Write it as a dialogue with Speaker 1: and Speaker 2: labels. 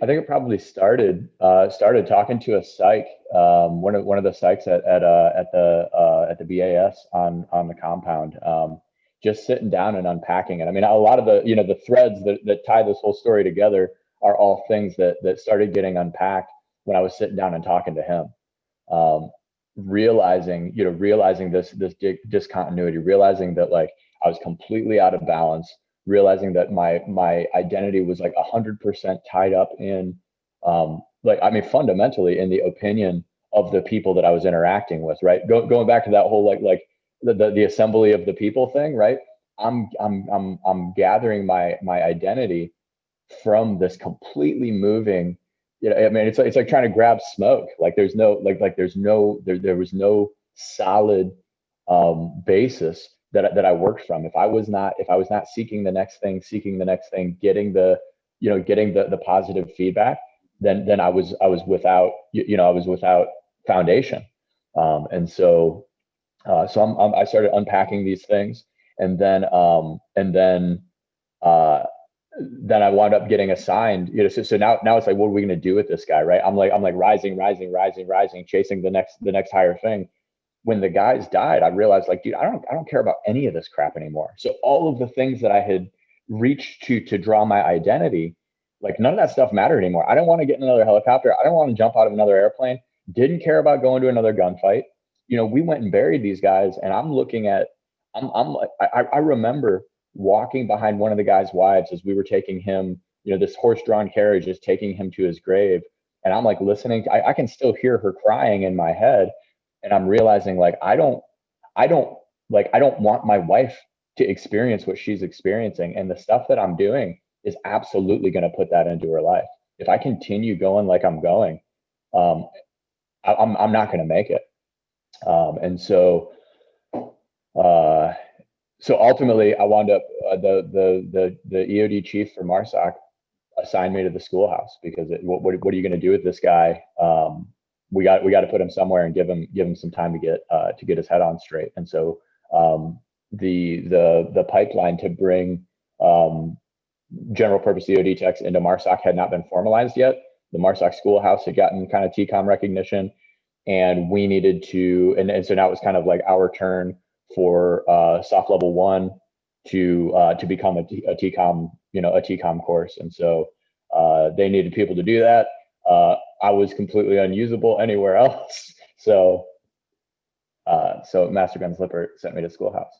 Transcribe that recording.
Speaker 1: I think it probably started talking to a psych, one of the psychs at the BAS on the compound, just sitting down and unpacking it. I mean, a lot of the threads that tie this whole story together are all things that started getting unpacked when I was sitting down and talking to him, um, realizing this discontinuity, realizing that like I was completely out of balance, realizing that my identity was like 100% tied up in, like, I mean, fundamentally in the opinion of the people that I was interacting with, right? Going back to that whole like the assembly of the people thing, right? I'm gathering my identity from this completely moving, I mean, it's like trying to grab smoke. Like there's no there was no solid basis that I worked from. If I was not seeking the next thing, getting the positive feedback, then I was without, I was without foundation. And so I started unpacking these things, and uh, then I wound up getting assigned. So now it's like, what are we going to do with this guy, right? I'm like rising, chasing the next higher thing. When the guys died, I realized, like, dude, I don't care about any of this crap anymore. So all of the things that I had reached to draw my identity, like none of that stuff mattered anymore. I didn't want to get in another helicopter. I didn't want to jump out of another airplane. Didn't care about going to another gunfight. We went and buried these guys, and I'm looking at, I'm like, I remember walking behind one of the guy's wives as we were taking him, this horse-drawn carriage is taking him to his grave. And I'm like listening, I can still hear her crying in my head. And I'm realizing, like, I don't want my wife to experience what she's experiencing. And the stuff that I'm doing is absolutely going to put that into her life. If I continue going like I'm going, um, I'm not going to make it. And uh, so ultimately, I wound up, the EOD chief for MARSOC assigned me to the schoolhouse, because what are you going to do with this guy? We got to put him somewhere and give him some time to get his head on straight. And so, the pipeline to bring, general purpose EOD techs into MARSOC had not been formalized yet. The MARSOC schoolhouse had gotten kind of TCOM recognition, and we needed to, and so now it was kind of like our turn for, soft level one to become a TCOM, a TCOM course. And so, they needed people to do that. I was completely unusable anywhere else. So Master Gun Slipper sent me to schoolhouse.